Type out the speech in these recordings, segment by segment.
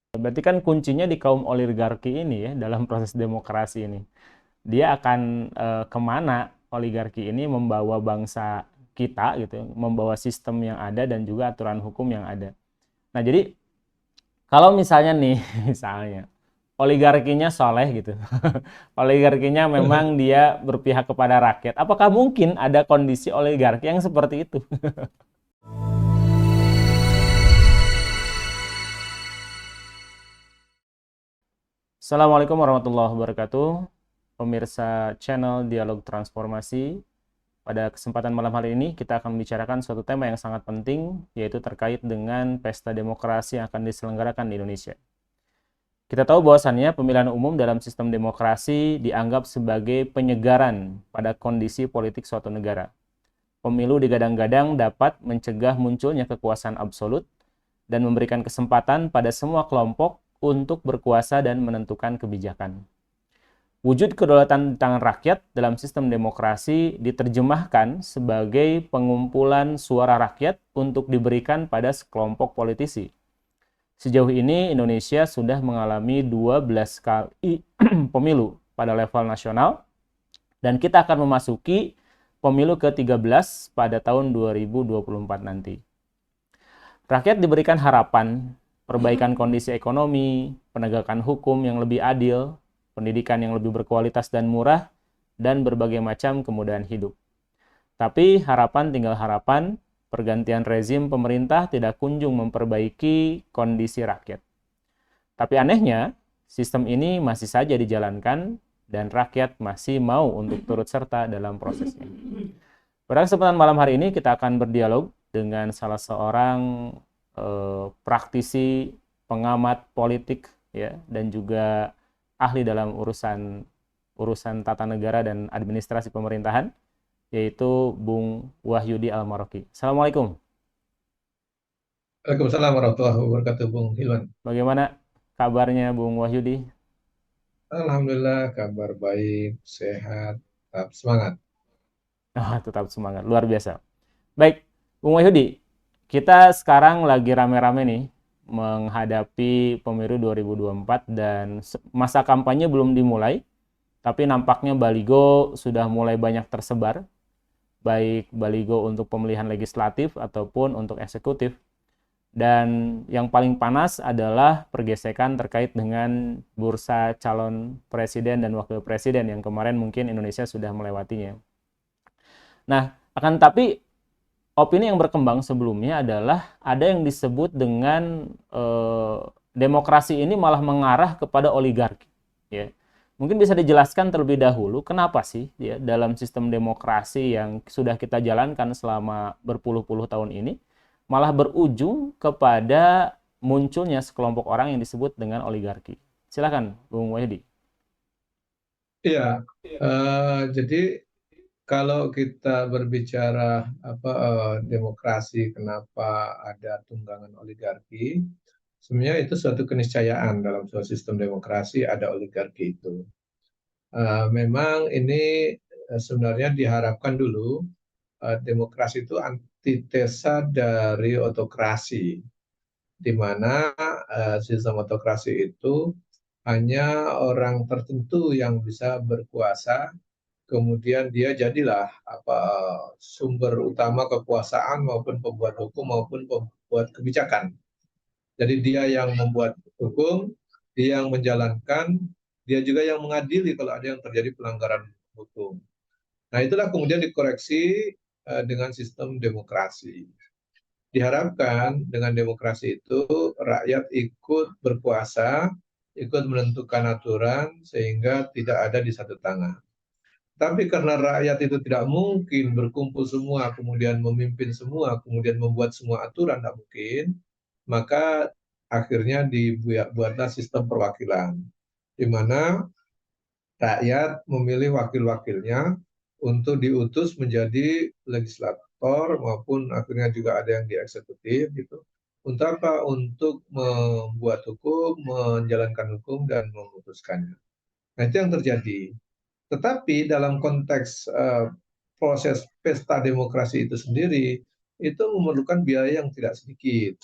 Berarti kan kuncinya di kaum oligarki ini ya dalam proses demokrasi ini. Dia akan kemana oligarki ini membawa bangsa kita gitu, ya, membawa sistem yang ada dan juga aturan hukum yang ada. Nah, jadi kalau misalnya nih, misalnya oligarkinya soleh gitu, oligarkinya memang dia berpihak kepada rakyat, apakah mungkin ada kondisi oligarki yang seperti itu? Assalamualaikum warahmatullahi wabarakatuh, pemirsa channel Dialog Transformasi. Pada kesempatan malam hari ini, kita akan membicarakan suatu tema yang sangat penting, yaitu terkait dengan pesta demokrasi yang akan diselenggarakan di Indonesia. Kita tahu bahwasannya pemilihan umum dalam sistem demokrasi dianggap sebagai penyegaran pada kondisi politik suatu negara. Pemilu digadang-gadang dapat mencegah munculnya kekuasaan absolut dan memberikan kesempatan pada semua kelompok untuk berkuasa dan menentukan kebijakan. Wujud kedaulatan di tangan rakyat dalam sistem demokrasi diterjemahkan sebagai pengumpulan suara rakyat untuk diberikan pada sekelompok politisi. Sejauh ini Indonesia sudah mengalami 12 kali pemilu pada level nasional dan kita akan memasuki pemilu ke-13 pada tahun 2024 nanti. Rakyat diberikan harapan, perbaikan kondisi ekonomi, penegakan hukum yang lebih adil, pendidikan yang lebih berkualitas dan murah, dan berbagai macam kemudahan hidup. Tapi harapan tinggal harapan, pergantian rezim pemerintah tidak kunjung memperbaiki kondisi rakyat. Tapi anehnya, sistem ini masih saja dijalankan dan rakyat masih mau untuk turut serta dalam prosesnya. Pada kesempatan malam hari ini kita akan berdialog dengan salah seorang praktisi, pengamat politik ya dan juga ahli dalam urusan tata negara dan administrasi pemerintahan, yaitu Bung Wahyudi Al-Maroki. Assalamualaikum. Waalaikumsalam warahmatullahi wabarakatuh, Bung Hilman. Bagaimana kabarnya Bung Wahyudi? Alhamdulillah, kabar baik, sehat, tetap semangat. Tetap semangat, luar biasa. Baik, Bung Wahyudi, kita sekarang lagi rame-rame nih menghadapi pemilu 2024 dan masa kampanye belum dimulai, tapi nampaknya baligo sudah mulai banyak tersebar, baik baligo untuk pemilihan legislatif ataupun untuk eksekutif. Dan yang paling panas adalah pergesekan terkait dengan bursa calon presiden dan wakil presiden yang kemarin mungkin Indonesia sudah melewatinya. Nah, akan tapi opini yang berkembang sebelumnya adalah ada yang disebut dengan demokrasi ini malah mengarah kepada oligarki. Ya. Mungkin bisa dijelaskan terlebih dahulu kenapa sih ya dalam sistem demokrasi yang sudah kita jalankan selama berpuluh-puluh tahun ini malah berujung kepada munculnya sekelompok orang yang disebut dengan oligarki. Silakan, Bung Wahyudi. Iya, jadi kalau kita berbicara demokrasi, kenapa ada tunggangan oligarki? Sebenarnya itu suatu keniscayaan dalam suatu sistem demokrasi ada oligarki itu. Memang ini sebenarnya diharapkan dulu demokrasi itu antitesa dari autokrasi, di mana sistem autokrasi itu hanya orang tertentu yang bisa berkuasa, kemudian dia jadilah sumber utama kekuasaan maupun pembuat hukum maupun pembuat kebijakan. Jadi dia yang membuat hukum, dia yang menjalankan, dia juga yang mengadili kalau ada yang terjadi pelanggaran hukum. Nah, itulah kemudian dikoreksi dengan sistem demokrasi. Diharapkan dengan demokrasi itu rakyat ikut berkuasa, ikut menentukan aturan sehingga tidak ada di satu tangan. Tapi karena rakyat itu tidak mungkin berkumpul semua, kemudian memimpin semua, kemudian membuat semua aturan, tidak mungkin, maka akhirnya dibuatlah sistem perwakilan, di mana rakyat memilih wakil-wakilnya untuk diutus menjadi legislator maupun akhirnya juga ada yang di eksekutif gitu. Untuk apa? Untuk membuat hukum, menjalankan hukum dan memutuskannya. Nah, itu yang terjadi. Tetapi dalam konteks proses pesta demokrasi itu sendiri itu memerlukan biaya yang tidak sedikit.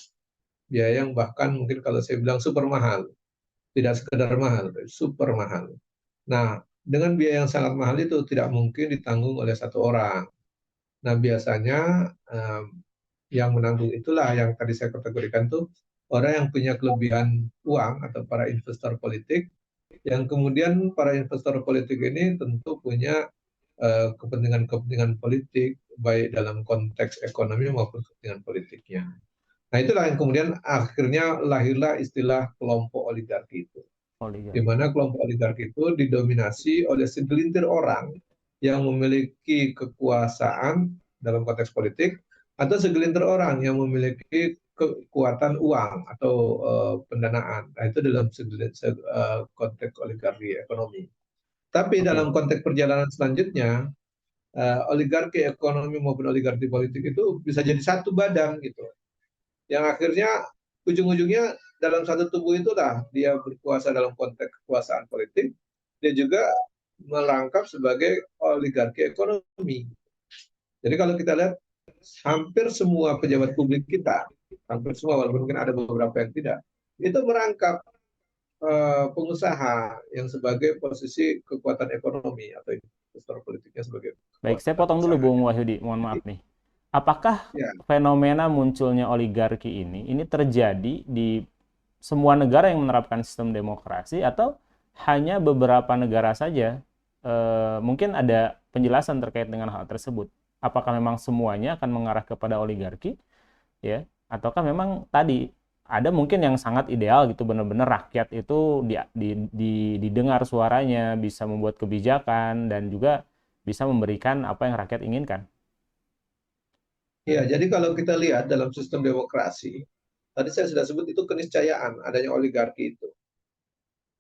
biaya yang bahkan mungkin kalau saya bilang super mahal, tidak sekedar mahal, tapi super mahal. Nah, dengan biaya yang sangat mahal itu tidak mungkin ditanggung oleh satu orang. Nah, biasanya yang menanggung itulah yang tadi saya kategorikan tuh orang yang punya kelebihan uang atau para investor politik, yang kemudian para investor politik ini tentu punya kepentingan-kepentingan politik baik dalam konteks ekonomi maupun kepentingan politiknya. Nah, itulah yang kemudian akhirnya lahirlah istilah kelompok oligarki itu, di Oligarki. mana kelompok oligarki itu didominasi oleh segelintir orang yang memiliki kekuasaan dalam konteks politik atau segelintir orang yang memiliki kekuatan uang atau pendanaan. Nah, itu dalam konteks oligarki ekonomi. Tapi Oke, dalam konteks perjalanan selanjutnya, oligarki ekonomi maupun oligarki politik itu bisa jadi satu badan gitu, yang akhirnya ujung-ujungnya dalam satu tubuh itulah dia berkuasa dalam konteks kekuasaan politik, dia juga merangkap sebagai oligarki ekonomi. Jadi kalau kita lihat hampir semua pejabat publik kita, hampir semua walaupun mungkin ada beberapa yang tidak, itu merangkap pengusaha yang sebagai posisi kekuatan ekonomi atau investor politiknya sebagai baik. Saya kekuatan potong dulu, Bung usahanya. Wahyudi. Mohon maaf nih. Apakah Ya, fenomena munculnya oligarki ini terjadi di semua negara yang menerapkan sistem demokrasi atau hanya beberapa negara saja? Mungkin ada penjelasan terkait dengan hal tersebut. Apakah memang semuanya akan mengarah kepada oligarki, ya? Ataukah memang tadi ada mungkin yang sangat ideal gitu, benar-benar rakyat itu didengar suaranya, bisa membuat kebijakan dan juga bisa memberikan apa yang rakyat inginkan. ya, jadi kalau kita lihat dalam sistem demokrasi, tadi saya sudah sebut itu keniscayaan adanya oligarki itu.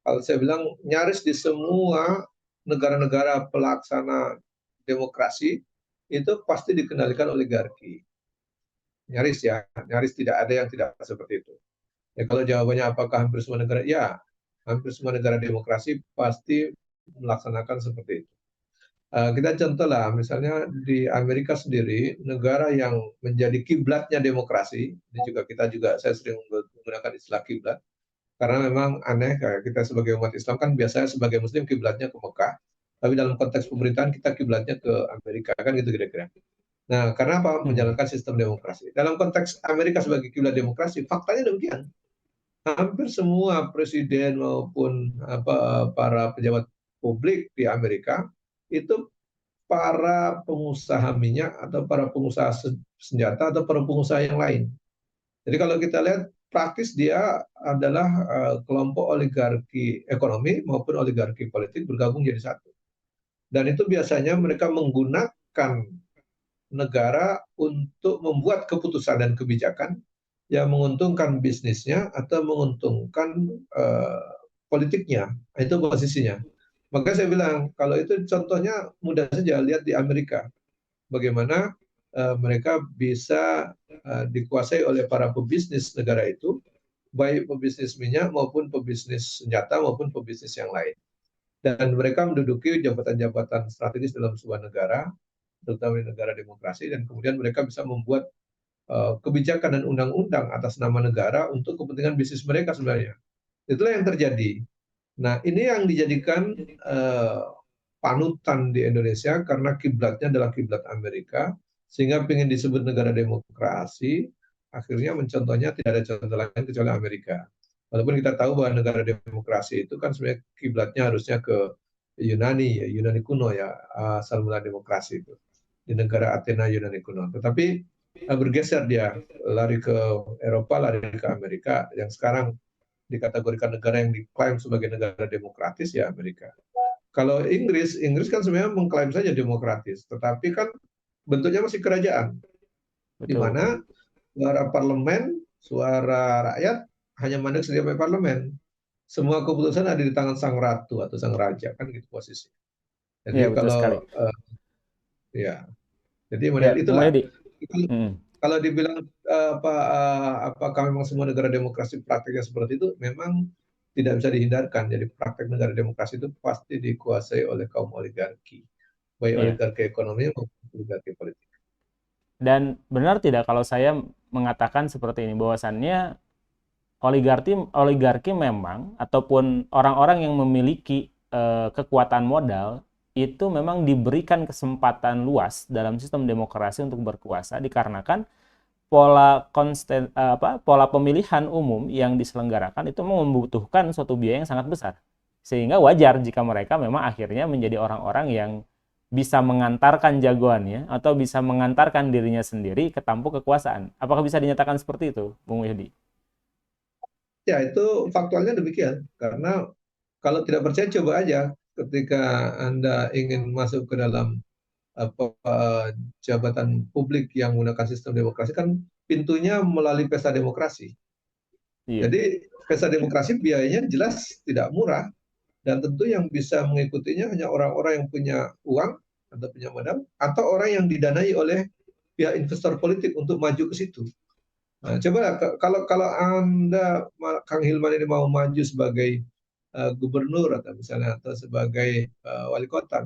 Kalau saya bilang nyaris di semua negara-negara pelaksana demokrasi itu pasti dikendalikan oligarki. Nyaris ya, nyaris tidak ada yang tidak seperti itu. Ya, kalau jawabannya apakah hampir semua negara? Ya, hampir semua negara demokrasi pasti melaksanakan seperti itu. Kita contoh lah, misalnya di Amerika sendiri, negara yang menjadi kiblatnya demokrasi, ini juga kita juga saya sering menggunakan istilah kiblat, karena memang aneh kayak kita sebagai umat Islam kan biasanya sebagai Muslim kiblatnya ke Mekah, tapi dalam konteks pemerintahan kita kiblatnya ke Amerika kan gitu kira-kira. Nah, karena apa? Hmm. Menjalankan sistem demokrasi. Dalam konteks Amerika sebagai kiblat demokrasi, faktanya demikian. Hampir semua presiden maupun para pejabat publik di Amerika itu para pengusaha minyak atau para pengusaha senjata atau para pengusaha yang lain. Jadi kalau kita lihat praktis dia adalah kelompok oligarki ekonomi maupun oligarki politik bergabung jadi satu. Dan itu biasanya mereka menggunakan negara untuk membuat keputusan dan kebijakan yang menguntungkan bisnisnya atau menguntungkan politiknya. Itu posisinya. Maka saya bilang kalau itu contohnya mudah saja lihat di Amerika bagaimana mereka bisa dikuasai oleh para pebisnis negara itu, baik pebisnis minyak maupun pebisnis senjata maupun pebisnis yang lain. Dan mereka menduduki jabatan-jabatan strategis dalam sebuah negara, terutama di negara demokrasi, dan kemudian mereka bisa membuat kebijakan dan undang-undang atas nama negara untuk kepentingan bisnis mereka sebenarnya. Itulah yang terjadi. Nah, ini yang dijadikan panutan di Indonesia karena kiblatnya adalah kiblat Amerika, sehingga ingin disebut negara demokrasi, akhirnya mencontohnya tidak ada contoh lain kecuali Amerika. Walaupun kita tahu bahwa negara demokrasi itu kan sebenarnya kiblatnya harusnya ke Yunani, ya, Yunani kuno ya, asal mula demokrasi itu di negara Athena Yunani kuno. Tetapi bergeser dia lari ke Eropa, lari ke Amerika, yang sekarang dikategorikan negara yang diklaim sebagai negara demokratis ya Amerika. Kalau Inggris, Inggris kan sebenarnya mengklaim saja demokratis, tetapi kan bentuknya masih kerajaan, di Betul, betul. mana suara parlemen, suara rakyat hanya mandek sendiri parlemen. Semua keputusan ada di tangan sang ratu atau sang raja, kan gitu posisi. Iya, Jadi betul sekali. kalau ya, jadi model Ya, Bung itulah. Wahyudi. Hmm. Kalau dibilang apakah memang semua negara demokrasi prakteknya seperti itu, memang tidak bisa dihindarkan. Jadi praktek negara demokrasi itu pasti dikuasai oleh kaum oligarki, baik Iya. oligarki ekonomi maupun oligarki politik. Dan benar tidak kalau saya mengatakan seperti ini, bahwasannya oligarki oligarki memang ataupun orang-orang yang memiliki kekuatan modal itu memang diberikan kesempatan luas dalam sistem demokrasi untuk berkuasa dikarenakan pola pemilihan umum yang diselenggarakan itu membutuhkan suatu biaya yang sangat besar. Sehingga wajar jika mereka memang akhirnya menjadi orang-orang yang bisa mengantarkan jagoannya atau bisa mengantarkan dirinya sendiri ke tampuk kekuasaan. Apakah bisa dinyatakan seperti itu, Bung Yudi? Ya, itu faktualnya demikian. Karena kalau tidak percaya coba aja ketika Anda ingin masuk ke dalam jabatan publik yang menggunakan sistem demokrasi kan pintunya melalui pesta demokrasi. Iya. Jadi pesta demokrasi biayanya jelas tidak murah dan tentu yang bisa mengikutinya hanya orang-orang yang punya uang atau punya modal atau orang yang didanai oleh pihak investor politik untuk maju ke situ. Nah, coba kalau Anda Kang Hilman ini mau maju sebagai gubernur atau misalnya atau sebagai wali kota,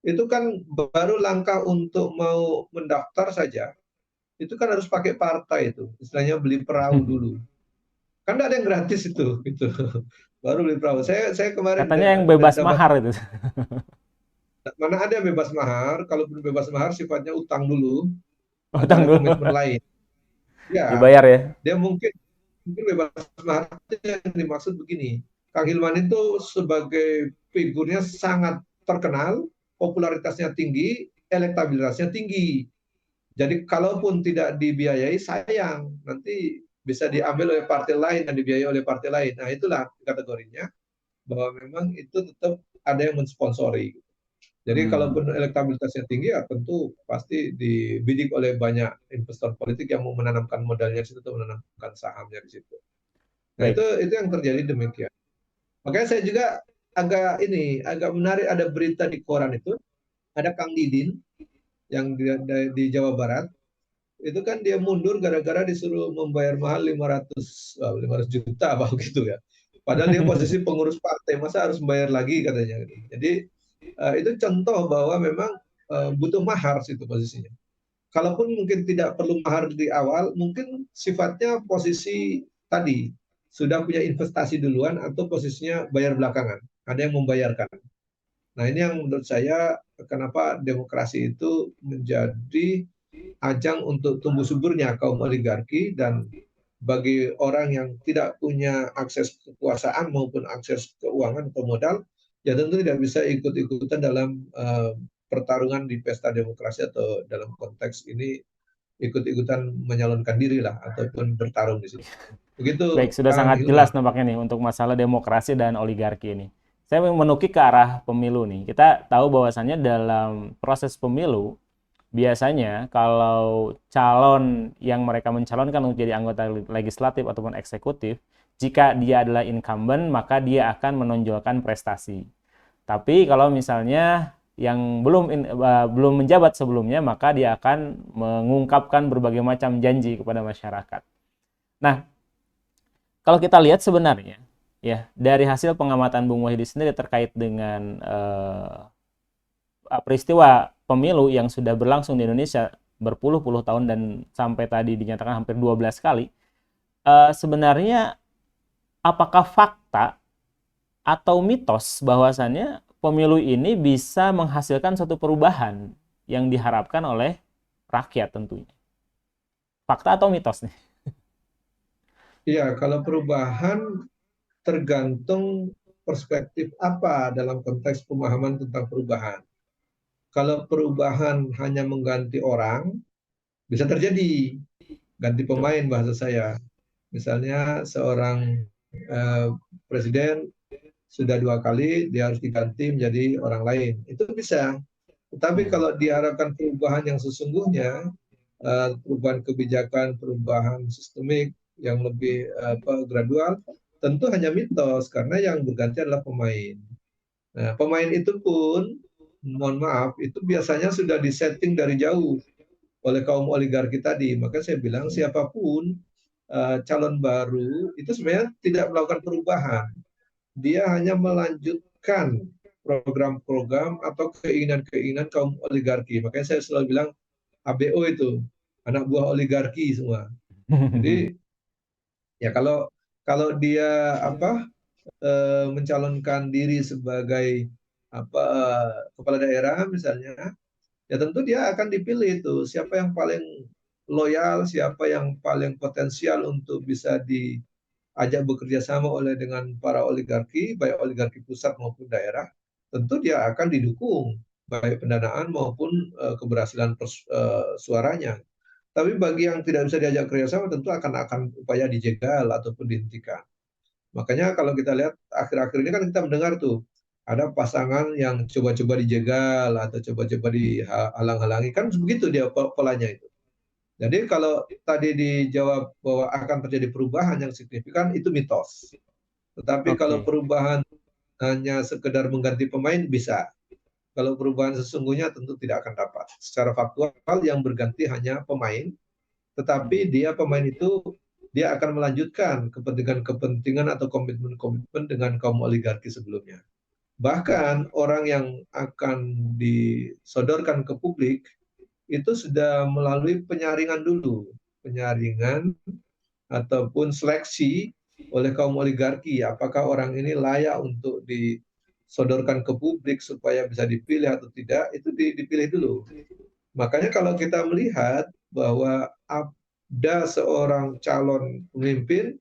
itu kan baru langkah untuk mau mendaftar saja, itu kan harus pakai partai itu, istilahnya beli perahu dulu. Kan tidak ada yang gratis itu. Baru beli perahu. Saya kemarin Katanya yang bebas dapat mahar itu. mana ada yang bebas mahar, kalaupun bebas mahar sifatnya utang dulu atau Utang ada dulu. komitmen lain. Ya, Dibayar ya. dia mungkin bebas mahar yang dimaksud begini. Kang Hilman itu sebagai figurnya sangat terkenal, popularitasnya tinggi, elektabilitasnya tinggi. Jadi kalaupun tidak dibiayai sayang, nanti bisa diambil oleh partai lain dan dibiayai oleh partai lain. Nah, itulah kategorinya bahwa memang itu tetap ada yang mensponsori. Jadi Hmm. kalaupun elektabilitasnya tinggi ya tentu pasti dibidik oleh banyak investor politik yang mau menanamkan modalnya di situ atau menanamkan sahamnya di situ. Nah, itu Baik. itu yang terjadi demikian. Makanya saya juga agak menarik ada berita di koran itu ada Kang Didin yang di Jawa Barat itu kan dia mundur gara-gara disuruh membayar mahal 500 juta apa gitu ya. Padahal dia posisi pengurus partai, masa harus membayar lagi katanya. Jadi itu contoh bahwa memang butuh mahar situ posisinya. Kalaupun mungkin tidak perlu mahar di awal, mungkin sifatnya posisi tadi sudah punya investasi duluan atau posisinya bayar belakangan. Ada yang membayarkan. Nah, ini yang menurut saya kenapa demokrasi itu menjadi ajang untuk tumbuh suburnya kaum oligarki dan bagi orang yang tidak punya akses kekuasaan maupun akses keuangan atau modal, ya tentu tidak bisa ikut-ikutan dalam pertarungan di pesta demokrasi atau dalam konteks ini ikut-ikutan menyalonkan diri lah ataupun bertarung di situ. Baik, Begitu sudah Kang sangat jelas Hilman. nampaknya nih untuk masalah demokrasi dan oligarki ini. Saya menukik ke arah pemilu nih. Kita tahu bahwasannya dalam proses pemilu, biasanya kalau calon yang mereka mencalonkan untuk jadi anggota legislatif ataupun eksekutif, jika dia adalah incumbent, maka dia akan menonjolkan prestasi. Tapi kalau misalnya yang belum menjabat sebelumnya, maka dia akan mengungkapkan berbagai macam janji kepada masyarakat. Nah, kalau kita lihat sebenarnya ya dari hasil pengamatan Bung Wahidi sendiri terkait dengan peristiwa pemilu yang sudah berlangsung di Indonesia berpuluh-puluh tahun dan sampai tadi dinyatakan hampir 12 kali, sebenarnya apakah fakta atau mitos bahwasannya pemilu ini bisa menghasilkan suatu perubahan yang diharapkan oleh rakyat tentunya? Fakta atau mitos nih? Iya, kalau perubahan tergantung perspektif apa dalam konteks pemahaman tentang perubahan. Kalau perubahan hanya mengganti orang, bisa terjadi ganti Betul. pemain bahasa saya. Misalnya seorang eh, presiden sudah 2 kali, dia harus diganti menjadi orang lain. Itu bisa. Tetapi Hmm. kalau diharapkan perubahan yang sesungguhnya, perubahan kebijakan, perubahan sistemik yang lebih gradual, tentu hanya mitos karena yang berganti adalah pemain. Nah, pemain itu pun, mohon maaf, itu biasanya sudah disetting dari jauh oleh kaum oligarki tadi. Maka saya bilang siapapun calon baru itu sebenarnya tidak melakukan perubahan. Dia hanya melanjutkan program-program atau keinginan-keinginan kaum oligarki. Makanya saya selalu bilang ABO itu anak buah oligarki semua. Jadi ya kalau kalau dia mencalonkan diri sebagai kepala daerah misalnya, ya tentu dia akan dipilih itu siapa yang paling loyal, siapa yang paling potensial untuk bisa diajak bekerja sama oleh dengan para oligarki, baik oligarki pusat maupun daerah, tentu dia akan didukung baik pendanaan maupun keberhasilan suaranya. Tapi bagi yang tidak bisa diajak kerjasama tentu akan upaya dijegal ataupun dihentikan. Makanya kalau kita lihat akhir-akhir ini kan kita mendengar tuh ada pasangan yang coba-coba dijegal atau coba-coba dihalang-halangi kan begitu dia polanya itu. Jadi kalau tadi dijawab bahwa akan terjadi perubahan yang signifikan itu mitos. Tetapi kalau Oke. perubahan hanya sekedar mengganti pemain bisa. Kalau perubahan sesungguhnya tentu tidak akan dapat. Secara faktual yang berganti hanya pemain, Hmm. tetapi pemain itu dia akan melanjutkan kepentingan-kepentingan atau komitmen-komitmen dengan kaum oligarki sebelumnya. Bahkan orang yang akan disodorkan ke publik itu sudah melalui penyaringan dulu, penyaringan ataupun seleksi oleh kaum oligarki. Apakah orang ini layak untuk disodorkan ke publik supaya bisa dipilih atau tidak, itu dipilih dulu. Makanya kalau kita melihat bahwa ada seorang calon pemimpin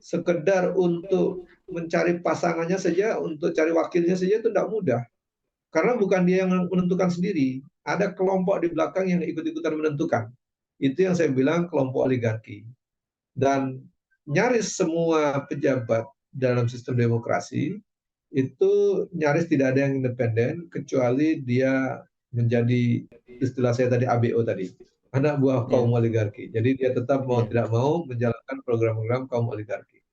sekedar untuk mencari pasangannya saja, untuk cari wakilnya saja itu tidak mudah. Karena bukan dia yang menentukan sendiri, ada kelompok di belakang yang ikut-ikutan menentukan. Itu yang saya bilang kelompok oligarki. Dan nyaris semua pejabat dalam sistem demokrasi itu nyaris tidak ada yang independen kecuali dia menjadi istilah saya tadi ABO tadi, anak buah kaum Iya, oligarki. Jadi dia tetap mau iya. tidak mau menjalankan program-program kaum oligarki.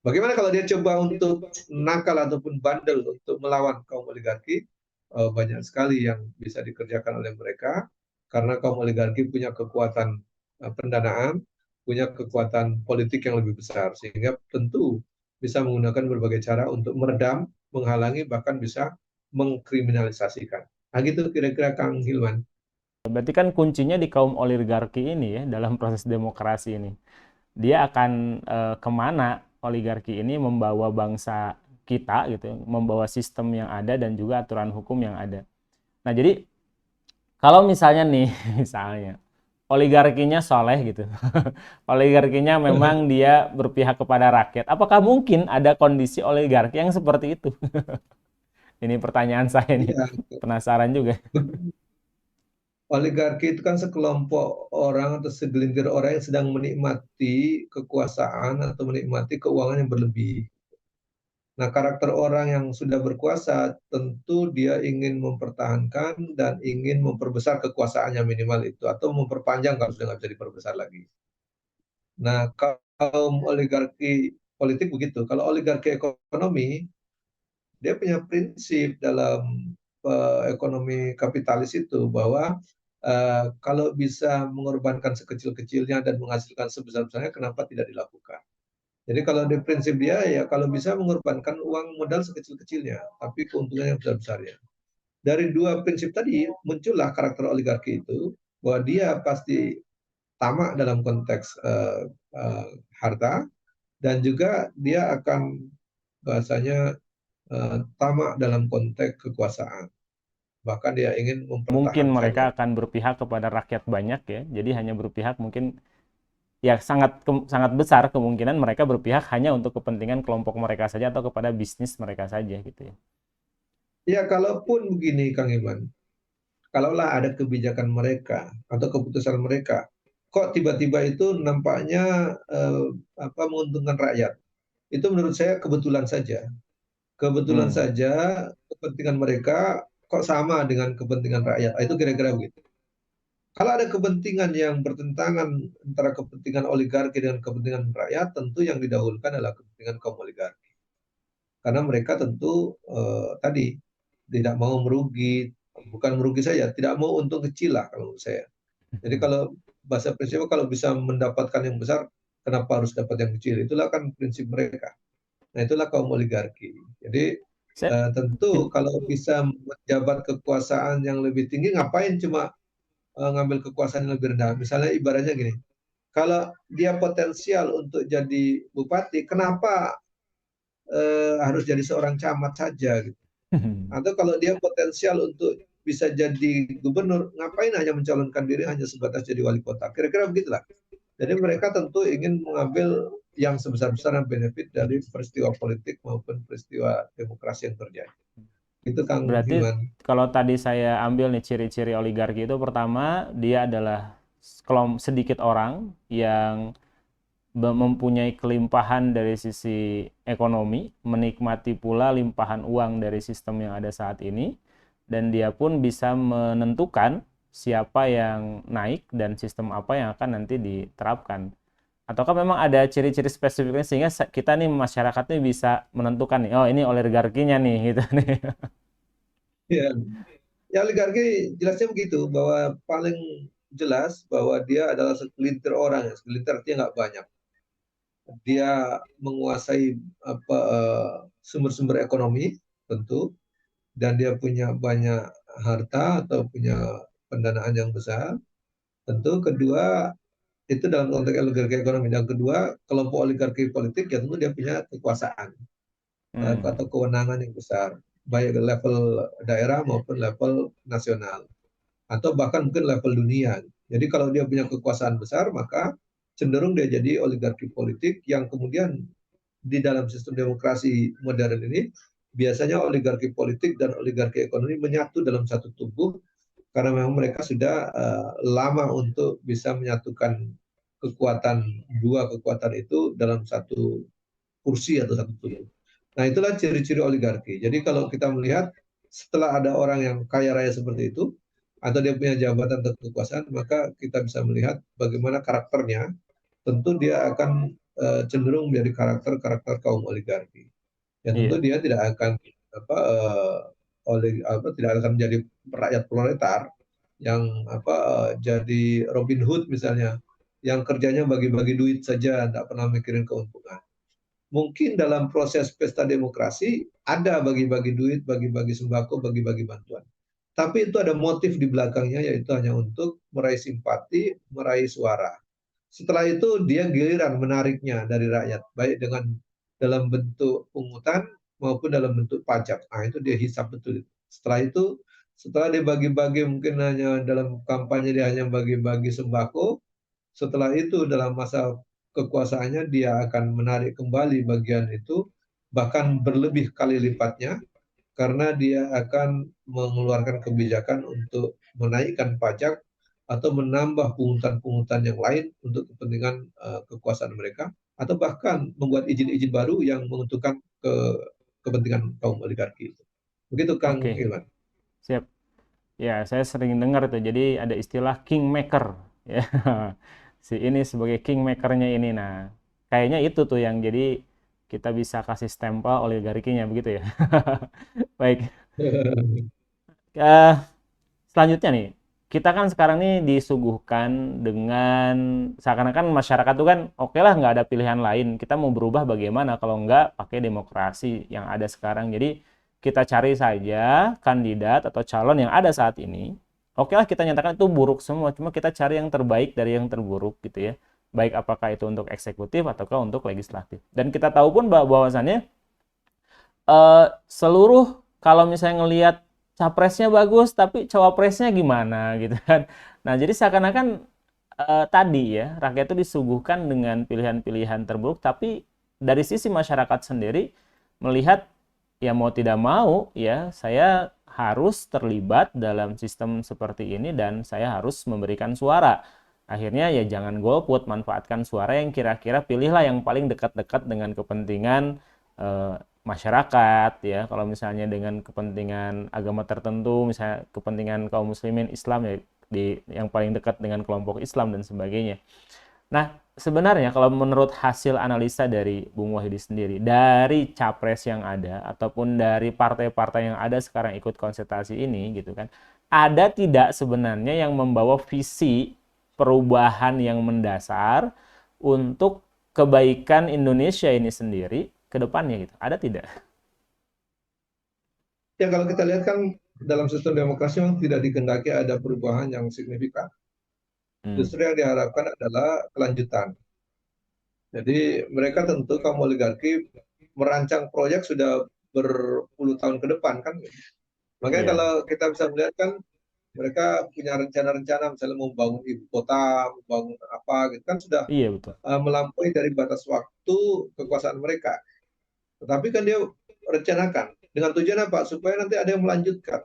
Bagaimana kalau dia coba untuk nakal ataupun bandel untuk melawan kaum oligarki? Banyak sekali yang bisa dikerjakan oleh mereka karena kaum oligarki punya kekuatan pendanaan, punya kekuatan politik yang lebih besar sehingga tentu bisa menggunakan berbagai cara untuk meredam, menghalangi bahkan bisa mengkriminalisasikan. Nah gitu kira-kira Kang Hilman. Berarti kan kuncinya di kaum oligarki ini ya dalam proses demokrasi ini. Dia akan kemana oligarki ini membawa bangsa kita gitu, ya, membawa sistem yang ada dan juga aturan hukum yang ada. Nah, jadi kalau misalnya nih, misalnya oligarkinya soleh gitu, oligarkinya memang dia berpihak kepada rakyat. Apakah mungkin ada kondisi oligarki yang seperti itu? Ini pertanyaan saya nih, Iya, penasaran juga. oligarki itu kan sekelompok orang atau segelintir orang yang sedang menikmati kekuasaan atau menikmati keuangan yang berlebih. Nah, karakter orang yang sudah berkuasa tentu dia ingin mempertahankan dan ingin memperbesar kekuasaannya minimal itu atau memperpanjang kalau sudah nggak bisa diperbesar lagi. Nah, kaum oligarki politik begitu. Kalau oligarki ekonomi, dia punya prinsip dalam ekonomi kapitalis itu bahwa kalau bisa mengorbankan sekecil-kecilnya dan menghasilkan sebesar-besarnya, kenapa tidak dilakukan? Jadi kalau di prinsip dia ya kalau bisa mengorbankan uang modal sekecil-kecilnya, tapi keuntungannya besar-besarnya. Dari dua prinsip tadi muncullah karakter oligarki itu bahwa dia pasti tamak dalam konteks harta dan juga dia akan bahasanya tamak dalam konteks kekuasaan. Bahkan dia ingin Mungkin mereka mempertahankannya. akan berpihak kepada rakyat banyak ya. Jadi hanya berpihak mungkin ya sangat besar kemungkinan mereka berpihak hanya untuk kepentingan kelompok mereka saja atau kepada bisnis mereka saja gitu ya. Ya kalaupun begini Kang Iman, kalaulah ada kebijakan mereka atau keputusan mereka, kok tiba-tiba itu nampaknya eh, menguntungkan rakyat. Itu menurut saya kebetulan saja. Kebetulan Hmm. saja kepentingan mereka kok sama dengan kepentingan rakyat. Itu kira-kira begitu. Kalau ada kepentingan yang bertentangan antara kepentingan oligarki dengan kepentingan rakyat, tentu yang didahulukan adalah kepentingan kaum oligarki. Karena mereka tentu tadi tidak mau merugi, bukan merugi saja, tidak mau untung kecil lah kalau menurut saya. Jadi kalau bahasa prinsipnya kalau bisa mendapatkan yang besar, kenapa harus dapat yang kecil? Itulah kan prinsip mereka. Nah itulah kaum oligarki. Jadi Saya tentu kalau bisa menjabat kekuasaan yang lebih tinggi, ngapain cuma ngambil kekuasaan yang lebih rendah? Misalnya ibaratnya gini, Kalau dia potensial untuk jadi bupati, kenapa harus jadi seorang camat saja gitu? Atau kalau dia potensial untuk bisa jadi gubernur, ngapain hanya mencalonkan diri hanya sebatas jadi wali kota? Kira-kira begitulah. Jadi mereka tentu ingin mengambil yang sebesar-besaran benefit dari peristiwa politik maupun peristiwa demokrasi yang terjadi. Itu Kang Berarti Hilman. kalau tadi saya ambil nih ciri-ciri oligarki itu, pertama dia adalah sedikit orang yang mempunyai kelimpahan dari sisi ekonomi, menikmati pula limpahan uang dari sistem yang ada saat ini, dan dia pun bisa menentukan siapa yang naik dan sistem apa yang akan nanti diterapkan. Ataukah memang ada ciri-ciri spesifiknya sehingga kita nih masyarakat nih bisa menentukan nih, oh ini oligarkinya nih gitu nih. Ya, ya oligarki jelasnya begitu bahwa paling jelas bahwa dia adalah segelintir orang, ya. Segelintir artinya nggak banyak. Dia menguasai apa sumber-sumber ekonomi tentu, dan dia punya banyak harta atau punya pendanaan yang besar. Tentu kedua itu dalam konteks oligarki ekonomi. Yang kedua, kelompok oligarki politik ya tentu dia punya kekuasaan Hmm, atau kewenangan yang besar, baik level daerah maupun level nasional, atau bahkan mungkin level dunia. Jadi kalau dia punya kekuasaan besar, maka cenderung dia jadi oligarki politik yang kemudian di dalam sistem demokrasi modern ini biasanya oligarki politik dan oligarki ekonomi menyatu dalam satu tubuh karena memang mereka sudah lama untuk bisa menyatukan kekuatan dua kekuatan itu dalam satu kursi atau satu tubuh. Nah, itulah ciri-ciri oligarki. Jadi kalau kita melihat setelah ada orang yang kaya raya seperti itu atau dia punya jabatan atau kekuasaan, maka kita bisa melihat bagaimana karakternya. Tentu dia akan cenderung menjadi karakter-karakter kaum oligarki. Ya tentu iya. dia tidak akan apa tidak akan menjadi rakyat proletar yang jadi Robin Hood misalnya, yang kerjanya bagi-bagi duit saja, tidak pernah mikirin keuntungan. Mungkin dalam proses pesta demokrasi ada bagi-bagi duit, bagi-bagi sembako, bagi-bagi bantuan. Tapi itu ada motif di belakangnya, yaitu hanya untuk meraih simpati, meraih suara. Setelah itu dia giliran menariknya dari rakyat, baik dengan dalam bentuk pungutan maupun dalam bentuk pajak. Nah, itu dia hisap betul. Setelah itu, setelah dia bagi-bagi mungkin hanya dalam kampanye dia hanya bagi-bagi sembako, setelah itu dalam masa kekuasaannya dia akan menarik kembali bagian itu, bahkan berlebih kali lipatnya, karena dia akan mengeluarkan kebijakan untuk menaikkan pajak atau menambah pungutan-pungutan yang lain untuk kepentingan kekuasaan mereka, atau bahkan membuat izin-izin baru yang menguntungkan kepentingan kaum oligarki. Begitu Kang Oke, Ilman. siap. Ya, saya sering dengar itu. Jadi ada istilah kingmaker. Ya, si ini sebagai kingmakernya ini. Nah, kayaknya itu tuh yang jadi kita bisa kasih stempel oligarkinya begitu ya. Baik. Eh, Selanjutnya nih, kita kan sekarang nih disuguhkan dengan seakan-akan masyarakat tuh kan oke lah nggak ada pilihan lain. Kita mau berubah bagaimana kalau nggak pakai demokrasi yang ada sekarang. Jadi kita cari saja kandidat atau calon yang ada saat ini. Oke lah kita nyatakan itu buruk semua, cuma kita cari yang terbaik dari yang terburuk gitu ya. Baik apakah itu untuk eksekutif ataukah untuk legislatif. Dan kita tahu pun bahwasannya seluruh kalau misalnya ngelihat capresnya bagus tapi cawapresnya gimana gitu kan. Nah, jadi seakan-akan tadi ya rakyat itu disuguhkan dengan pilihan-pilihan terburuk tapi dari sisi masyarakat sendiri melihat ya mau tidak mau ya saya harus terlibat dalam sistem seperti ini dan saya harus memberikan suara. Akhirnya ya jangan golput, manfaatkan suara yang kira-kira pilihlah yang paling dekat-dekat dengan kepentingan eh, masyarakat ya. Kalau misalnya dengan kepentingan agama tertentu, misalnya kepentingan kaum muslimin Islam ya di yang paling dekat dengan kelompok Islam dan sebagainya. Nah, sebenarnya kalau menurut hasil analisa dari Bung Wahidi sendiri, dari capres yang ada ataupun dari partai-partai yang ada sekarang ikut konsultasi ini gitu kan, ada tidak sebenarnya yang membawa visi perubahan yang mendasar untuk kebaikan Indonesia ini sendiri ke depannya gitu. Ada tidak? Ya kalau kita lihat kan dalam sistem demokrasi memang tidak dikehendaki ada perubahan yang signifikan. Hmm. Justru yang diharapkan adalah kelanjutan. Jadi mereka tentu kaum oligarki merancang proyek sudah berpuluh tahun ke depan kan. Makanya Iya, kalau kita bisa melihat kan mereka punya rencana-rencana misalnya mau bangun ibu kota, membangun apa gitu kan sudah iya betul. melampaui dari batas waktu kekuasaan mereka. Tetapi kan dia rencanakan dengan tujuan apa? Supaya nanti ada yang melanjutkan.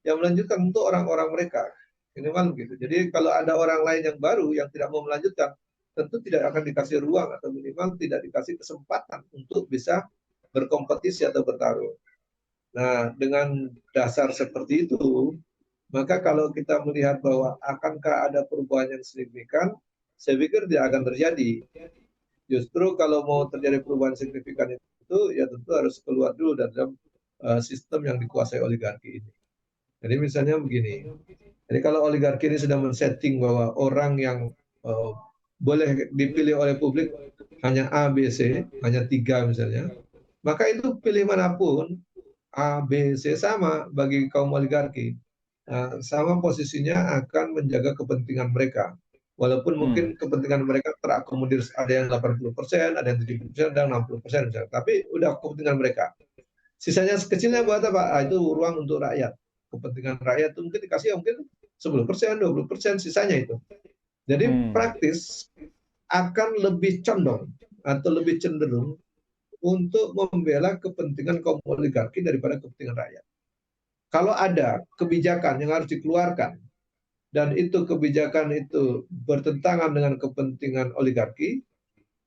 Yang melanjutkan untuk orang-orang mereka. Minimal begitu. Jadi kalau ada orang lain yang baru yang tidak mau melanjutkan, tentu tidak akan dikasih ruang atau minimal tidak dikasih kesempatan untuk bisa berkompetisi atau bertarung. Nah, dengan dasar seperti itu, maka kalau kita melihat bahwa akankah ada perubahan yang signifikan, saya pikir tidak akan terjadi. Justru kalau mau terjadi perubahan signifikan itu, ya tentu harus keluar dulu dari dalam sistem yang dikuasai oligarki ini. Jadi misalnya begini, jadi kalau oligarki ini sudah men-setting bahwa orang yang uh, boleh dipilih oleh publik hanya A, B, C, hanya tiga misalnya, maka itu pilih manapun A, B, C sama bagi kaum oligarki. Sama posisinya akan menjaga kepentingan mereka. Walaupun Hmm. mungkin kepentingan mereka terakomodir ada yang 80%, ada yang 70%, ada yang 60% misalnya. Tapi udah kepentingan mereka. Sisanya kecilnya buat apa? Itu ruang untuk rakyat. Kepentingan rakyat itu mungkin dikasih ya mungkin 10%, 20%, sisanya itu. Jadi Hmm. praktis akan lebih condong atau lebih cenderung untuk membela kepentingan kaum oligarki daripada kepentingan rakyat. Kalau ada kebijakan yang harus dikeluarkan dan itu kebijakan itu bertentangan dengan kepentingan oligarki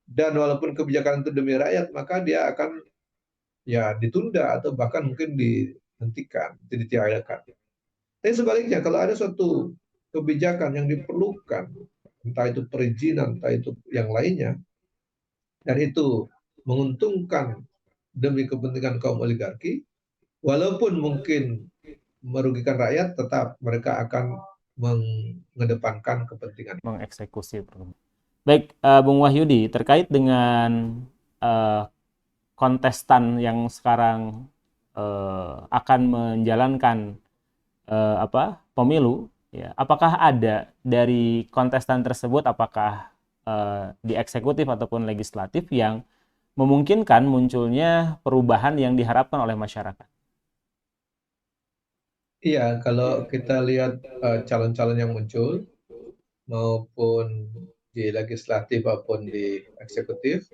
dan walaupun kebijakan itu demi rakyat maka dia akan ya ditunda atau bahkan mungkin dihentikan, ditiadakan. Tapi sebaliknya kalau ada suatu kebijakan yang diperlukan, entah itu perizinan, entah itu yang lainnya, dan itu menguntungkan demi kepentingan kaum oligarki, walaupun mungkin merugikan rakyat, tetap mereka akan mengedepankan kepentingan. Mengeksekusi program. Baik, Bung Wahyudi, terkait dengan eh, kontestan yang sekarang akan menjalankan pemilu, ya, apakah ada dari kontestan tersebut, apakah di eksekutif ataupun legislatif yang memungkinkan munculnya perubahan yang diharapkan oleh masyarakat? Iya, kalau kita lihat calon-calon yang muncul, maupun di legislatif maupun di eksekutif,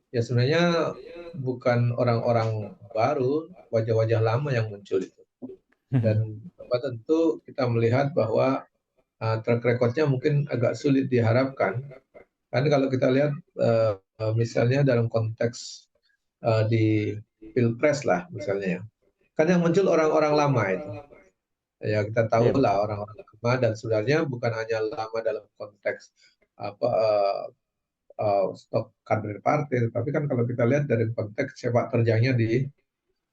ya sebenarnya bukan orang-orang baru, wajah-wajah lama yang muncul itu. Dan apa, tentu kita melihat bahwa track recordnya mungkin agak sulit diharapkan. Karena kalau kita lihat misalnya dalam konteks di pilpres lah misalnya ya, kan yang muncul orang-orang lama itu. Ya kita tahu Iya lah betul. orang-orang lama dan sebenarnya bukan hanya lama dalam konteks apa stok kader partai, tapi kan kalau kita lihat dari konteks sepak terjangnya di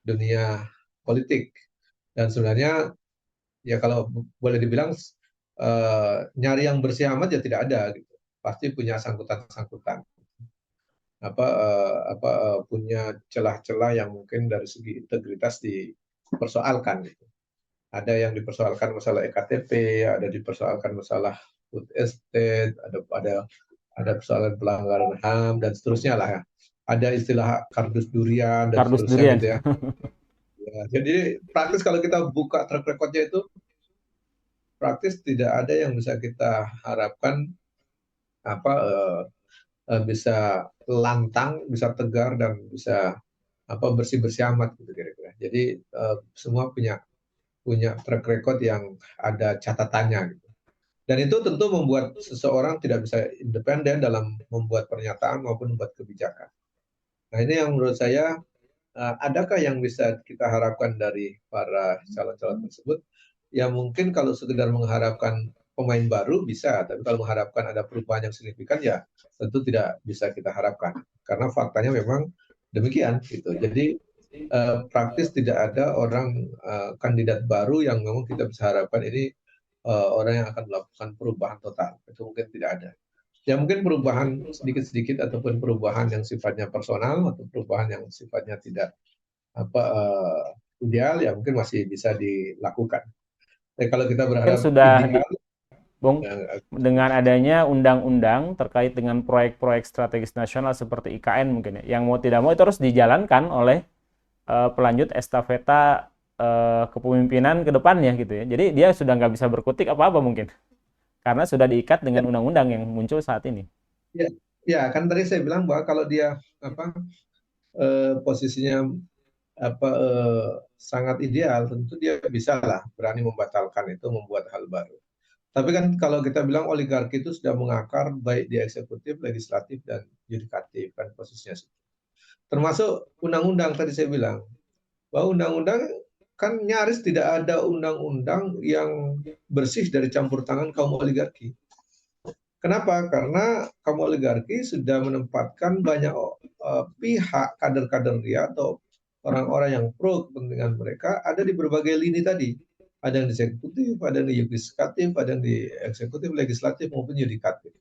dunia politik dan sebenarnya ya kalau boleh dibilang nyari yang bersih amat ya tidak ada gitu. Pasti punya sangkutan-sangkutan punya celah-celah yang mungkin dari segi integritas dipersoalkan gitu. Ada yang dipersoalkan masalah EKTP, ada dipersoalkan masalah food estate, ada persoalan pelanggaran HAM dan seterusnya lah ya. Ada istilah kardus durian dan Kardus seterusnya durian. gitu ya. Ya, jadi praktis kalau kita buka track recordnya itu praktis tidak ada yang bisa kita harapkan apa bisa lantang, bisa tegar dan bisa apa bersih-bersih amat gitu kira-kira. Jadi semua punya punya track record yang ada catatannya gitu. Dan itu tentu membuat seseorang tidak bisa independen dalam membuat pernyataan maupun membuat kebijakan. Nah, ini yang menurut saya adakah yang bisa kita harapkan dari para calon-calon tersebut? Ya mungkin kalau sekedar mengharapkan pemain baru bisa, tapi kalau mengharapkan ada perubahan yang signifikan ya tentu tidak bisa kita harapkan. Karena faktanya memang demikian gitu. Jadi praktis tidak ada orang kandidat baru yang memang kita bisa harapkan ini orang yang akan melakukan perubahan total. Itu mungkin tidak ada. Ya mungkin perubahan sedikit-sedikit ataupun perubahan yang sifatnya personal atau perubahan yang sifatnya tidak apa ideal ya mungkin masih bisa dilakukan. Tapi kalau kita Mungkin berharap sudah di ideal, Bung, yang dengan adanya undang-undang terkait dengan proyek-proyek strategis nasional seperti IKN mungkin ya, yang mau tidak mau itu harus dijalankan oleh pelanjut estafeta kepemimpinan ke depannya gitu ya. Jadi dia sudah nggak bisa berkutik apa-apa mungkin, karena sudah diikat dengan undang-undang yang muncul saat ini. ya, ya kan tadi saya bilang bahwa kalau dia apa posisinya sangat ideal, tentu dia bisa lah berani membatalkan itu, membuat hal baru. Tapi kan kalau kita bilang oligarki itu sudah mengakar baik di eksekutif, legislatif, dan yudikatif kan posisinya. Termasuk undang-undang tadi saya bilang bahwa undang-undang kan nyaris tidak ada undang-undang yang bersih dari campur tangan kaum oligarki. Kenapa? Karena kaum oligarki sudah menempatkan banyak pihak kader-kader dia atau orang-orang yang pro kepentingan mereka ada di berbagai lini tadi. Ada yang di eksekutif, ada yang di yudikatif, ada yang di eksekutif, legislatif maupun yudikatif.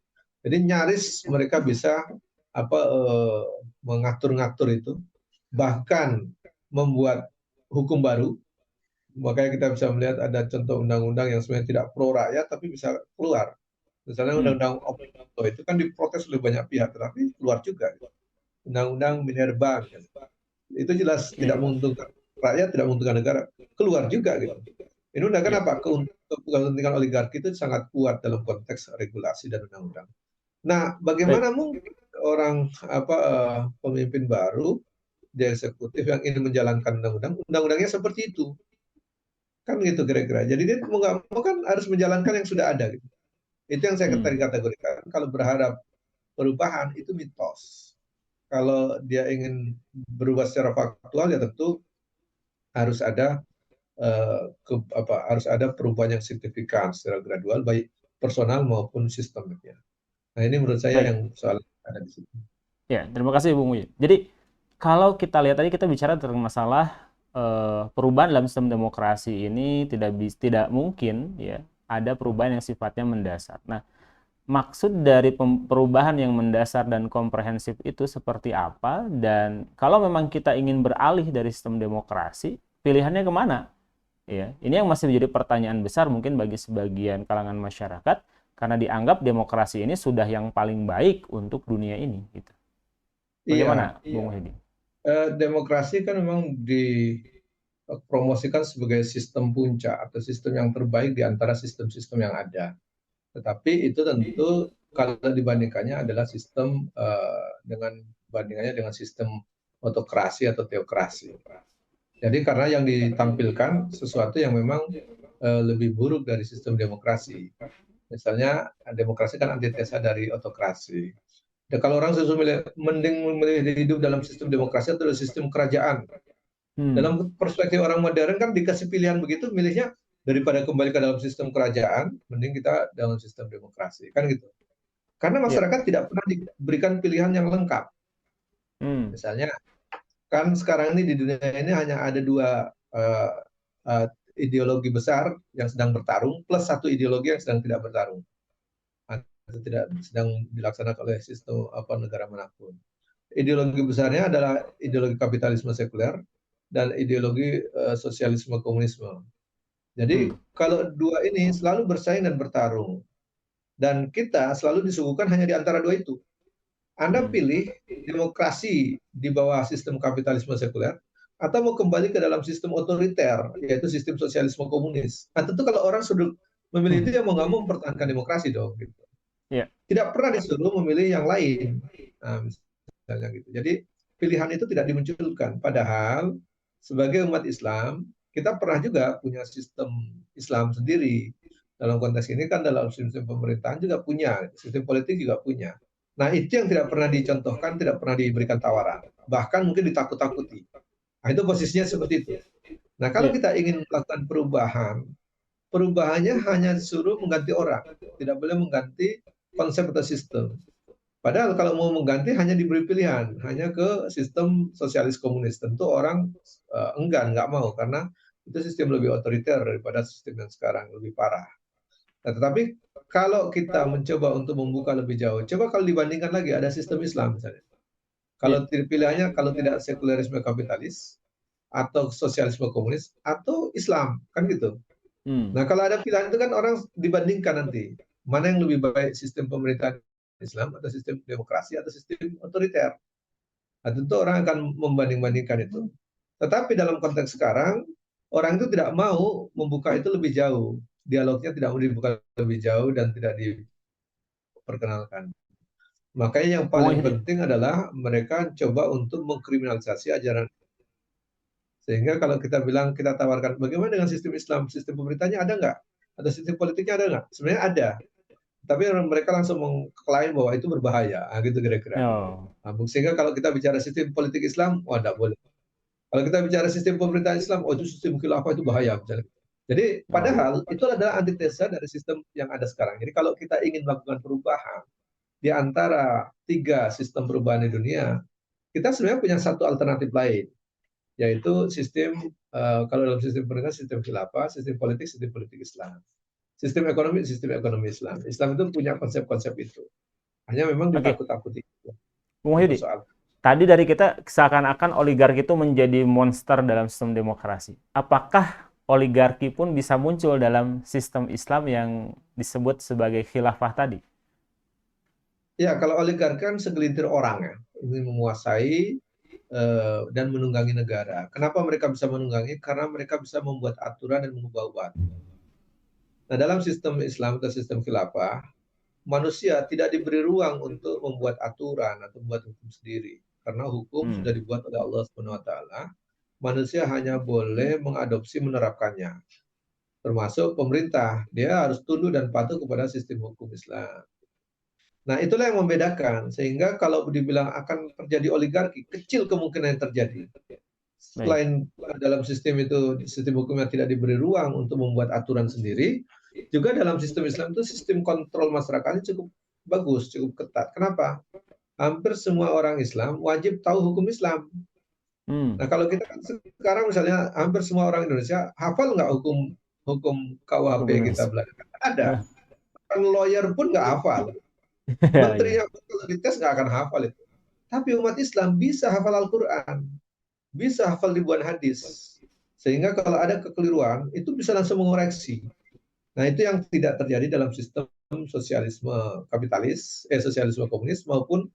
Jadi nyaris mereka bisa mengatur-ngatur itu, bahkan membuat hukum baru. Makanya kita bisa melihat ada contoh undang-undang yang sebenarnya tidak pro rakyat tapi bisa keluar. Misalnya Hmm. undang-undang Omnibus itu kan diprotes oleh banyak pihak, tetapi keluar juga. Undang-undang Minerba, itu jelas tidak Iya. menguntungkan rakyat, tidak menguntungkan negara, keluar juga gitu. Ini udah Iya. kenapa kepentingan oligarki itu sangat kuat dalam konteks regulasi dan undang-undang. Nah, Baik. bagaimana mungkin orang pemimpin baru di eksekutif yang ingin menjalankan undang-undang, undang-undangnya seperti itu, kan gitu kira-kira. Jadi dia mau nggak mau kan harus menjalankan yang sudah ada. Gitu. Itu yang saya Hmm. tadi kategorikan. Kalau berharap perubahan itu mitos. Kalau dia ingin berubah secara faktual ya tentu harus ada harus ada perubahan yang signifikan secara gradual baik personal maupun sistemiknya. Nah ini menurut saya Baik. yang soal ada di situ. Ya, terima kasih Bung Uy. Jadi kalau kita lihat tadi kita bicara tentang masalah perubahan dalam sistem demokrasi ini tidak mungkin ya ada perubahan yang sifatnya mendasar. Nah, maksud dari perubahan yang mendasar dan komprehensif itu seperti apa? Dan kalau memang kita ingin beralih dari sistem demokrasi, pilihannya kemana? Ya, ini yang masih menjadi pertanyaan besar mungkin bagi sebagian kalangan masyarakat karena dianggap demokrasi ini sudah yang paling baik untuk dunia ini. Gitu. Iya, Bagaimana, Bung Muhyiddin? demokrasi kan memang dipromosikan sebagai sistem puncak atau sistem yang terbaik di antara sistem-sistem yang ada. Tetapi itu tentu kalau dibandingkannya adalah sistem dengan bandingannya dengan sistem otokrasi atau teokrasi. Jadi karena yang ditampilkan sesuatu yang memang lebih buruk dari sistem demokrasi. Misalnya demokrasi kan antitesa dari otokrasi. Dan kalau orang sesuatu mending memilih hidup dalam sistem demokrasi atau sistem kerajaan. Hmm. Dalam perspektif orang modern kan dikasih pilihan begitu, milihnya daripada kembali ke dalam sistem kerajaan, mending kita dalam sistem demokrasi. Kan gitu. Karena Ya. masyarakat tidak pernah diberikan pilihan yang lengkap. Hmm. Misalnya, kan sekarang ini di dunia ini hanya ada dua uh, uh, ideologi besar yang sedang bertarung, plus satu ideologi yang sedang tidak bertarung. Atau tidak sedang dilaksanakan oleh sistem negara manapun. Ideologi besarnya adalah ideologi kapitalisme sekuler dan ideologi sosialisme komunisme. Hmm. Jadi kalau dua ini selalu bersaing dan bertarung, dan kita selalu disuguhkan hanya di antara dua itu. Anda Hmm. pilih demokrasi di bawah sistem kapitalisme sekuler, atau mau kembali ke dalam sistem otoriter, yaitu sistem sosialisme komunis. Nah tentu kalau orang sudah memilih itu, ya mau nggak mau mempertahankan demokrasi dong. Gitu. Ya. Tidak pernah disuruh memilih yang lain. Nah, misalnya gitu. Jadi pilihan itu tidak dimunculkan. Padahal sebagai umat Islam, kita pernah juga punya sistem Islam sendiri. Dalam konteks ini kan dalam sistem pemerintahan juga punya, sistem politik juga punya. Nah itu yang tidak pernah dicontohkan, tidak pernah diberikan tawaran. Bahkan mungkin ditakut-takuti. Nah itu posisinya seperti itu. Nah kalau Ya. kita ingin melakukan perubahan, perubahannya hanya disuruh mengganti orang. Tidak boleh mengganti konsep atau sistem. Padahal kalau mau mengganti hanya diberi pilihan, hanya ke sistem sosialis komunis. Tentu orang enggan, nggak mau, karena itu sistem lebih otoriter daripada sistem yang sekarang, lebih parah. Nah, tetapi kalau kita mencoba untuk membuka lebih jauh, coba kalau dibandingkan lagi ada sistem Islam misalnya. Ya. Kalau pilihannya kalau tidak sekularisme kapitalis, atau sosialisme komunis, atau Islam, kan gitu. Hmm. Nah kalau ada pilihan itu kan orang dibandingkan nanti. mana yang lebih baik, sistem pemerintahan Islam atau sistem demokrasi atau sistem otoriter. Nah, tentu orang akan membanding-bandingkan itu. Tetapi dalam konteks sekarang, orang itu tidak mau membuka itu lebih jauh. Dialognya tidak mau dibuka lebih jauh dan tidak diperkenalkan. Makanya yang Bung paling Muhyiddin. penting adalah mereka coba untuk mengkriminalisasi ajaran. Sehingga kalau kita bilang, kita tawarkan, bagaimana dengan sistem Islam? Sistem pemerintahnya ada nggak? Atau sistem politiknya ada nggak? Sebenarnya ada. Tapi mereka langsung mengklaim bahwa itu berbahaya. Nah, gitu kira-kira. Oh, Nah, sehingga kalau kita bicara sistem politik Islam, wah tidak boleh. Kalau kita bicara sistem pemerintahan Islam, oh itu sistem khilafah itu bahaya misalnya. Jadi oh. padahal itu adalah antitesa dari sistem yang ada sekarang. Jadi kalau kita ingin melakukan perubahan di antara tiga sistem perubahan di dunia, kita sebenarnya punya satu alternatif lain, yaitu sistem kalau dalam sistem pemerintahan sistem khilafah, sistem politik Islam, sistem ekonomi Islam. Islam itu punya konsep-konsep itu. Hanya memang Oke, ditakut-takuti Bung Muhyiddin. dipersoalkan. Tadi dari kita seakan-akan oligarki itu menjadi monster dalam sistem demokrasi. Apakah oligarki pun bisa muncul dalam sistem Islam yang disebut sebagai khilafah tadi? Ya, kalau oligarki kan segelintir orang ya, ingin menguasai dan menunggangi negara. Kenapa mereka bisa menunggangi? Karena mereka bisa membuat aturan dan mengubah-ubah. Nah, dalam sistem Islam atau sistem khilafah, manusia tidak diberi ruang untuk membuat aturan atau membuat hukum sendiri. Karena hukum sudah Hmm. dibuat oleh Allah Subhanahu wa taala, manusia hanya boleh mengadopsi menerapkannya. Termasuk pemerintah, dia harus tunduk dan patuh kepada sistem hukum Islam. Nah, itulah yang membedakan. Sehingga kalau dibilang akan terjadi oligarki, kecil kemungkinan yang terjadi. Baik. Selain dalam sistem itu, sistem hukumnya tidak diberi ruang untuk membuat aturan sendiri, juga dalam sistem Islam itu sistem kontrol masyarakatnya cukup bagus, cukup ketat. Kenapa? Hampir semua orang Islam wajib tahu hukum Islam. Hmm. Nah, kalau kita kan sekarang misalnya hampir semua orang Indonesia hafal nggak hukum hukum KUHP Hukum kita Indonesia. belajar? Ada. Nah, Kan lawyer pun nggak hafal. ya, ya. Menterinya pun kalau dites nggak akan hafal itu. Tapi umat Islam bisa hafal Al-Quran, bisa hafal ribuan hadis. Sehingga kalau ada kekeliruan, itu bisa langsung mengoreksi. Nah, itu yang tidak terjadi dalam sistem sosialisme sosialisme komunis maupun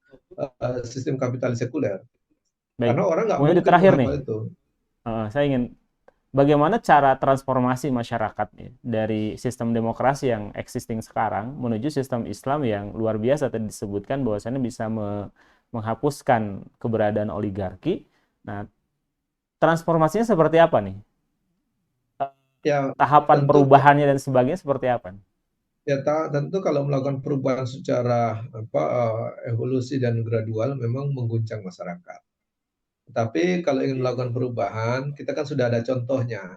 sistem kapitalis sekuler. Baik. Karena orang nggak Bung Yudi, mungkin terakhir nih. menghafal itu. Saya ingin bagaimana cara transformasi masyarakat ya, dari sistem demokrasi yang existing sekarang menuju sistem Islam yang luar biasa tadi disebutkan bahwasannya bisa menghapuskan keberadaan oligarki. Nah, transformasinya seperti apa nih? Ya, Tahapan tentu perubahannya dan sebagainya seperti apa? ya tentu kalau melakukan perubahan secara evolusi dan gradual memang mengguncang masyarakat. Tapi kalau ingin melakukan perubahan, kita kan sudah ada contohnya.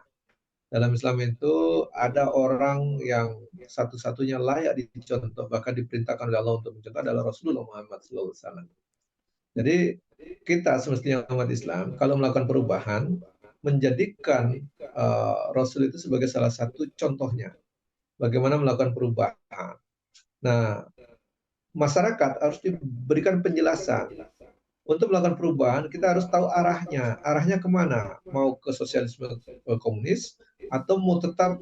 Dalam Islam itu ada orang yang satu-satunya layak dicontoh, bahkan diperintahkan oleh Allah untuk mencontoh adalah Rasulullah Muhammad SAW. Jadi kita semestinya umat Islam kalau melakukan perubahan, menjadikan Rasul itu sebagai salah satu contohnya. Bagaimana melakukan perubahan. Nah, masyarakat harus diberikan penjelasan. Untuk melakukan perubahan, kita harus tahu arahnya. Arahnya kemana? Mau ke sosialisme komunis atau mau tetap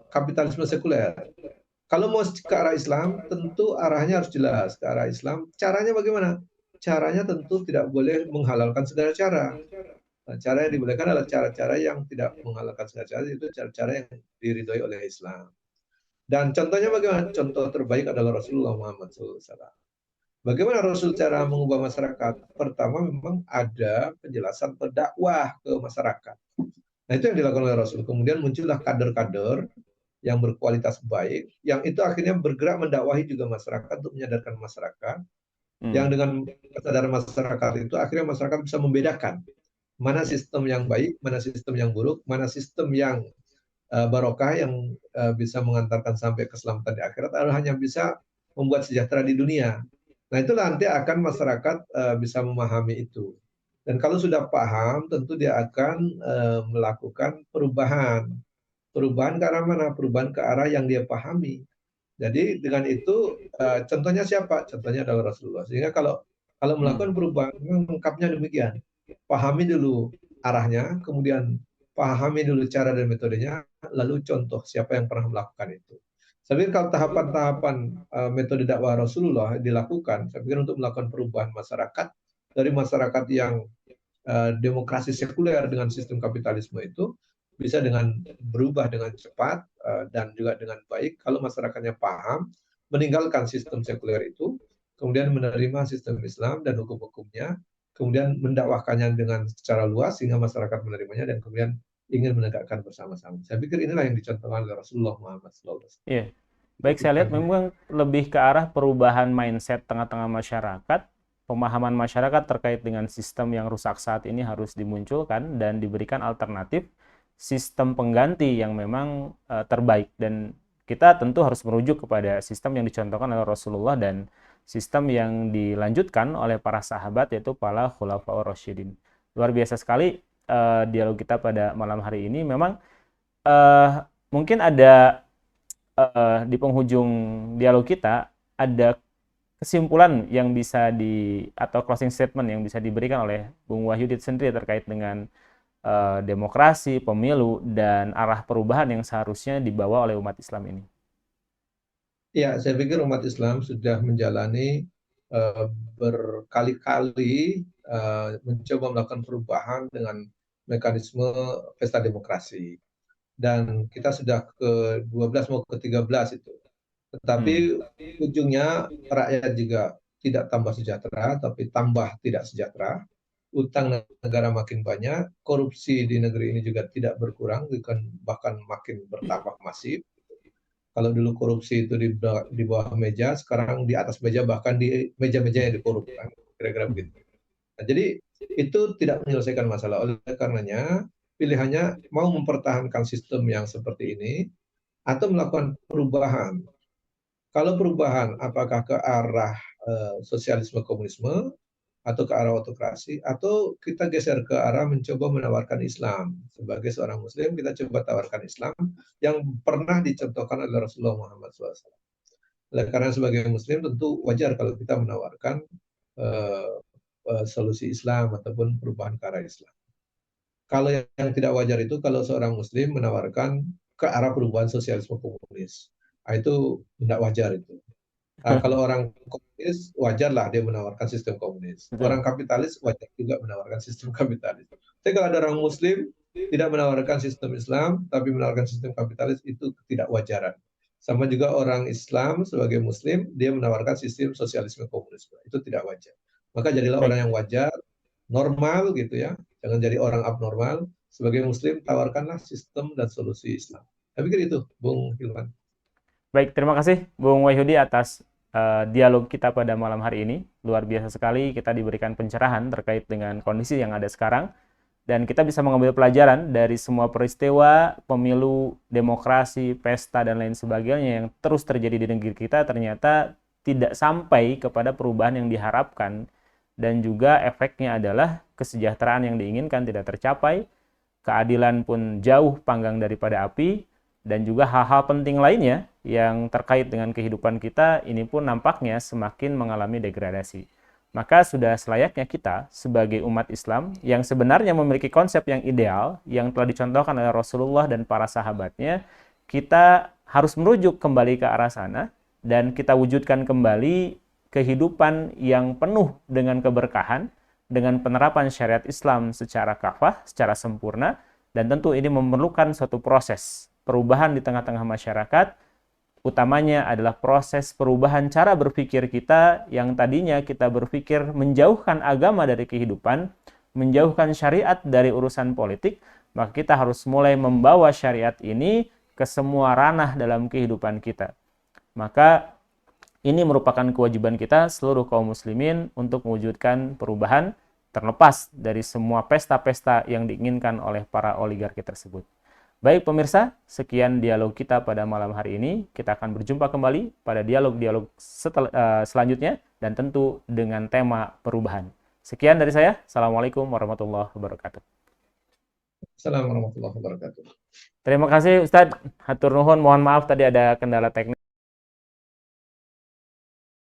kapitalisme sekuler? Kalau mau ke arah Islam, tentu arahnya harus jelas ke arah Islam. Caranya bagaimana? Caranya tentu tidak boleh menghalalkan segala cara. Nah, cara yang dibolehkan adalah cara-cara yang tidak menghalalkan segala cara, itu cara-cara yang diridhoi oleh Islam. Dan contohnya bagaimana? Contoh terbaik adalah Rasulullah Muhammad SAW. Bagaimana Rasul cara mengubah masyarakat? Pertama memang ada penjelasan berdakwah ke masyarakat. Nah, itu yang dilakukan oleh Rasul. Kemudian muncullah kader-kader yang berkualitas baik, yang itu akhirnya bergerak mendakwahi juga masyarakat untuk menyadarkan masyarakat, yang Hmm. dengan kesadaran masyarakat itu akhirnya masyarakat bisa membedakan mana Ya. sistem yang baik, mana sistem yang buruk, mana sistem yang barokah yang bisa mengantarkan sampai keselamatan di akhirat, atau hanya bisa membuat sejahtera di dunia. Nah, itulah nanti akan masyarakat bisa memahami itu. Dan kalau sudah paham, tentu dia akan melakukan perubahan. Perubahan ke arah mana? Perubahan ke arah yang dia pahami. Jadi dengan itu contohnya siapa? Contohnya adalah Rasulullah. Sehingga kalau kalau melakukan Hmm. perubahan, lengkapnya demikian. Pahami dulu arahnya, kemudian pahami dulu cara dan metodenya, lalu contoh siapa yang pernah melakukan itu. Saya pikir kalau tahapan-tahapan metode dakwah Rasulullah dilakukan, saya pikir untuk melakukan perubahan masyarakat dari masyarakat yang demokrasi sekuler dengan sistem kapitalisme itu bisa dengan berubah dengan cepat dan juga dengan baik kalau masyarakatnya paham meninggalkan sistem sekuler itu, kemudian menerima sistem Islam dan hukum-hukumnya, kemudian mendakwahkannya dengan secara luas sehingga masyarakat menerimanya dan kemudian ingin menegakkan bersama-sama. Saya pikir inilah yang dicontohkan oleh Rasulullah Muhammad SAW. Iya. Itu Baik, saya lihat tujuannya. memang lebih ke arah perubahan mindset tengah-tengah masyarakat, pemahaman masyarakat terkait dengan sistem yang rusak saat ini harus dimunculkan dan diberikan alternatif sistem pengganti yang memang terbaik. Dan kita tentu harus merujuk kepada sistem yang dicontohkan oleh Rasulullah dan sistem yang dilanjutkan oleh para sahabat, yaitu para khulafaur rasyidin. Luar biasa sekali dialog kita pada malam hari ini. Memang eh, mungkin ada di penghujung dialog kita ada kesimpulan yang bisa atau closing statement yang bisa diberikan oleh Bung Wahyudi sendiri terkait dengan demokrasi, pemilu, dan arah perubahan yang seharusnya dibawa oleh umat Islam ini. Ya, saya pikir umat Islam sudah menjalani eh, berkali-kali mencoba melakukan perubahan dengan mekanisme pesta demokrasi. Dan kita sudah ke 12 mau ke 13 itu. Tetapi Hmm. ujungnya rakyat juga tidak tambah sejahtera, tapi tambah tidak sejahtera. Utang negara makin banyak, korupsi di negeri ini juga tidak berkurang, bahkan makin bertambah masif. Kalau dulu korupsi itu di bawah meja, sekarang di atas meja, bahkan di meja-meja yang dikorupkan, kira-kira begitu. Nah, jadi itu tidak menyelesaikan masalah. Oleh karenanya, pilihannya mau mempertahankan sistem yang seperti ini atau melakukan perubahan. Kalau perubahan, apakah ke arah sosialisme komunisme atau ke arah autokrasi, atau kita geser ke arah mencoba menawarkan Islam. Sebagai seorang Muslim, kita coba tawarkan Islam yang pernah dicontohkan oleh Rasulullah Muhammad SAW. Oleh karena sebagai Muslim tentu wajar kalau kita menawarkan uh, solusi Islam ataupun perubahan ke arah Islam. Kalau yang tidak wajar itu kalau seorang Muslim menawarkan ke arah perubahan sosialisme komunis. Nah, itu tidak wajar itu. Nah, kalau orang komunis, wajarlah dia menawarkan sistem komunis. Betul. Orang kapitalis wajar juga menawarkan sistem kapitalis. Tapi kalau ada orang Muslim tidak menawarkan sistem Islam, tapi menawarkan sistem kapitalis, itu ketidakwajaran. Sama juga orang Islam sebagai Muslim, dia menawarkan sistem sosialisme komunisme. Itu tidak wajar. Maka jadilah Baik. orang yang wajar, normal gitu ya. Jangan jadi orang abnormal. Sebagai Muslim, tawarkanlah sistem dan solusi Islam. Saya pikir itu, Bung Hilman. Baik, terima kasih Bung Wahyudi atas dialog kita pada malam hari ini. Luar biasa sekali kita diberikan pencerahan terkait dengan kondisi yang ada sekarang. Dan kita bisa mengambil pelajaran dari semua peristiwa, pemilu, demokrasi, pesta, dan lain sebagainya yang terus terjadi di negeri kita ternyata tidak sampai kepada perubahan yang diharapkan. Dan juga efeknya adalah kesejahteraan yang diinginkan tidak tercapai, keadilan pun jauh panggang daripada api, dan juga hal-hal penting lainnya yang terkait dengan kehidupan kita ini pun nampaknya semakin mengalami degradasi. Maka sudah selayaknya kita sebagai umat Islam yang sebenarnya memiliki konsep yang ideal yang telah dicontohkan oleh Rasulullah dan para sahabatnya, kita harus merujuk kembali ke arah sana dan kita wujudkan kembali kehidupan yang penuh dengan keberkahan, dengan penerapan syariat Islam secara kafah, secara sempurna, dan tentu ini memerlukan suatu proses perubahan di tengah-tengah masyarakat. Utamanya adalah proses perubahan cara berpikir kita yang tadinya kita berpikir menjauhkan agama dari kehidupan, menjauhkan syariat dari urusan politik, maka kita harus mulai membawa syariat ini ke semua ranah dalam kehidupan kita. Maka ini merupakan kewajiban kita seluruh kaum muslimin untuk mewujudkan perubahan terlepas dari semua pesta-pesta yang diinginkan oleh para oligarki tersebut. Baik pemirsa, sekian dialog kita pada malam hari ini. Kita akan berjumpa kembali pada dialog-dialog selanjutnya dan tentu dengan tema perubahan. Sekian dari saya. Assalamualaikum warahmatullahi wabarakatuh. Assalamualaikum warahmatullahi wabarakatuh. Terima kasih Ustadz. Hatur nuhun, mohon maaf tadi ada kendala teknis.